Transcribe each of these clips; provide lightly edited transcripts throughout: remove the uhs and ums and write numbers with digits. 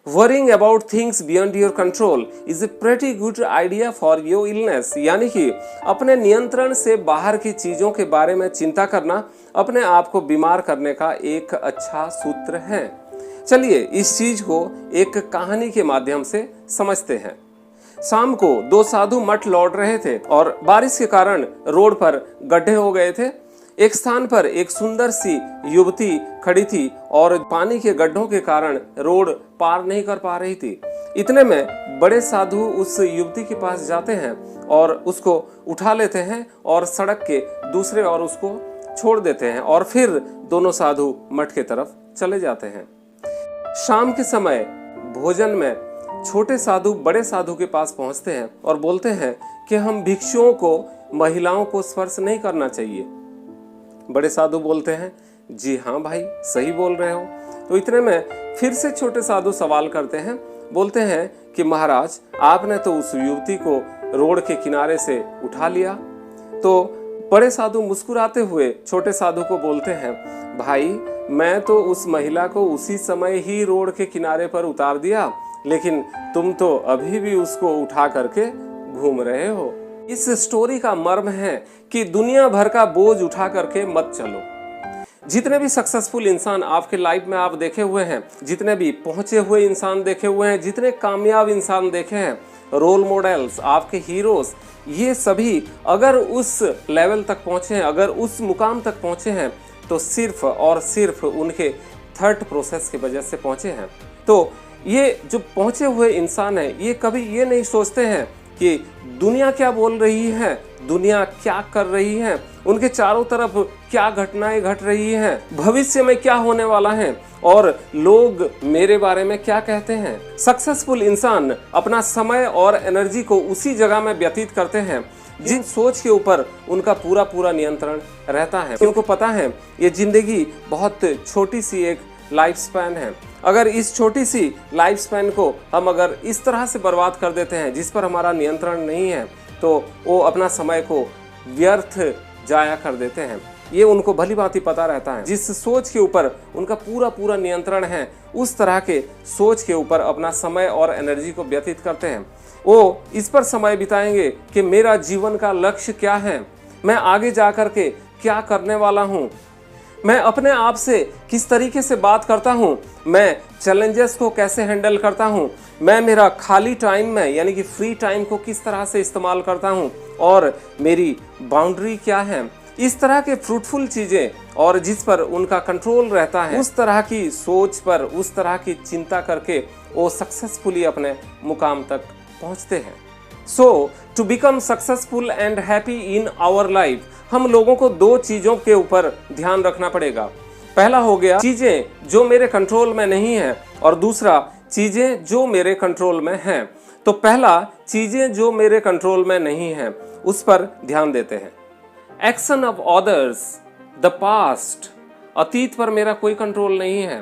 Worrying about things beyond your control is a pretty good idea for your illness। यानी कि अपने नियंत्रण से बाहर की चीजों के बारे में चिंता करना अपने आप को बीमार करने का एक अच्छा सूत्र है। चलिए इस चीज को एक कहानी के माध्यम से समझते हैं। शाम को दो साधु मठ लौट रहे थे और बारिश के कारण रोड पर गड्ढे हो गए थे। एक स्थान पर एक सुंदर सी युवती खड़ी थी और पानी के गड्ढों के कारण रोड पार नहीं कर पा रही थी। इतने में बड़े साधु उस युवती के पास जाते हैं और उसको उठा लेते हैं और सड़क के दूसरे ओर उसको छोड़ देते हैं और फिर दोनों साधु मठ की तरफ चले जाते हैं। शाम के समय भोजन में छोटे साधु बड़े साधु के पास पहुंचते हैं और बोलते हैं कि हम भिक्षुओं को महिलाओं को स्पर्श नहीं करना चाहिए। बड़े साधु बोलते हैं, जी हाँ भाई, सही बोल रहे हो। तो इतने में फिर से छोटे साधु सवाल करते हैं, बोलते हैं कि महाराज, आपने तो उस युवती को रोड के किनारे से उठा लिया। तो बड़े साधु मुस्कुराते हुए छोटे साधु को बोलते हैं, भाई मैं तो उस महिला को उसी समय ही रोड के किनारे पर उतार दिया, लेकिन तुम तो अभी भी उसको उठा करके घूम रहे हो। इस स्टोरी का मर्म है कि दुनिया भर का बोझ उठा करके मत चलो। जितने भी सक्सेसफुल इंसान आपके लाइफ में आप देखे हुए हैं, जितने भी पहुंचे हुए इंसान देखे हुए हैं, जितने कामयाब इंसान देखे हैं, रोल मॉडल्स, आपके हीरोज, ये सभी अगर उस लेवल तक पहुंचे हैं, अगर उस मुकाम तक पहुंचे हैं, तो सिर्फ और सिर्फ उनके थॉट प्रोसेस की वजह से पहुंचे हैं। तो ये जो पहुंचे हुए इंसान है, ये कभी ये नहीं सोचते हैं कि दुनिया क्या बोल रही है, दुनिया क्या कर रही है, उनके चारों तरफ क्या घटनाएं घट रही हैं, भविष्य में क्या होने वाला है और लोग मेरे बारे में क्या कहते हैं। सक्सेसफुल इंसान अपना समय और एनर्जी को उसी जगह में व्यतीत करते हैं जिन सोच के ऊपर उनका पूरा पूरा नियंत्रण रहता है। उनको पता है ये जिंदगी बहुत छोटी सी एक लाइफ स्पैन है। अगर इस छोटी सी लाइफ स्पैन को हम अगर इस तरह से बर्बाद कर देते हैं जिस पर हमारा नियंत्रण नहीं है, तो वो अपना समय को व्यर्थ जाया कर देते हैं। ये उनको भली भांति पता रहता है। जिस सोच के ऊपर उनका पूरा पूरा नियंत्रण है, उस तरह के सोच के ऊपर अपना समय और एनर्जी को व्यतीत करते हैं। वो इस पर समय बिताएंगे कि मेरा जीवन का लक्ष्य क्या है, मैं आगे जा कर के क्या करने वाला हूँ, मैं अपने आप से किस तरीके से बात करता हूँ, मैं चैलेंजेस को कैसे हैंडल करता हूँ, मैं मेरा खाली टाइम में यानी कि फ्री टाइम को किस तरह से इस्तेमाल करता हूँ और मेरी बाउंड्री क्या है। इस तरह के फ्रूटफुल चीजें और जिस पर उनका कंट्रोल रहता है, उस तरह की सोच पर, उस तरह की चिंता करके वो सक्सेसफुली अपने मुकाम तक पहुँचते हैं। So to become successful and happy in our life, हम लोगों को दो चीजों के ऊपर ध्यान रखना पड़ेगा। पहला हो गया चीजें जो मेरे कंट्रोल में नहीं है और दूसरा चीजें जो मेरे कंट्रोल में हैं। तो पहला, चीजें जो मेरे कंट्रोल में नहीं है, उस पर ध्यान देते हैं। Action of others, the past, अतीत पर मेरा कोई कंट्रोल नहीं है।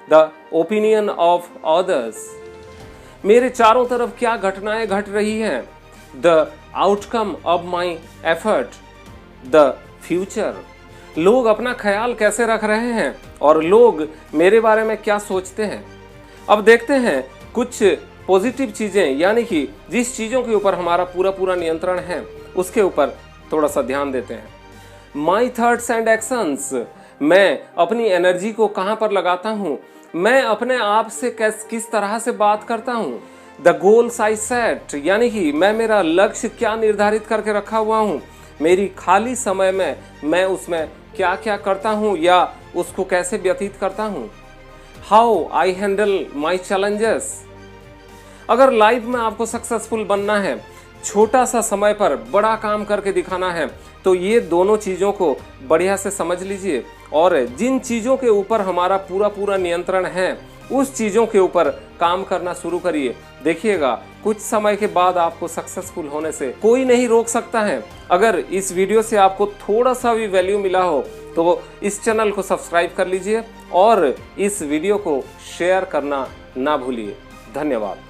द ओपिनियन ऑफ अदर्स, मेरे चारों तरफ क्या घटनाएं घट रही हैं। The outcome of my effort, the future, लोग अपना ख्याल कैसे रख रहे हैं और लोग मेरे बारे में क्या सोचते हैं। अब देखते हैं कुछ पॉजिटिव चीजें, यानी कि जिस चीजों के ऊपर हमारा पूरा पूरा नियंत्रण है, उसके ऊपर थोड़ा सा ध्यान देते हैं। माई थॉट्स एंड एक्शंस, मैं अपनी एनर्जी को कहाँ पर लगाता हूँ, मैं अपने आप से किस तरह से बात करता हूँ। द गोल्स आई सेट, यानी कि मैं मेरा लक्ष्य क्या निर्धारित करके रखा हुआ हूँ, मेरी खाली समय में मैं उसमें क्या क्या करता हूँ या उसको कैसे व्यतीत करता हूँ। How I handle my challenges, अगर लाइफ में आपको सक्सेसफुल बनना है, छोटा सा समय पर बड़ा काम करके दिखाना है, तो ये दोनों चीज़ों को बढ़िया से समझ लीजिए और जिन चीज़ों के ऊपर हमारा पूरा पूरा नियंत्रण है, उस चीज़ों के ऊपर काम करना शुरू करिए। देखिएगा कुछ समय के बाद आपको सक्सेसफुल होने से कोई नहीं रोक सकता है। अगर इस वीडियो से आपको थोड़ा सा भी वैल्यू मिला हो तो इस चैनल को सब्सक्राइब कर लीजिए और इस वीडियो को शेयर करना ना भूलिए। धन्यवाद।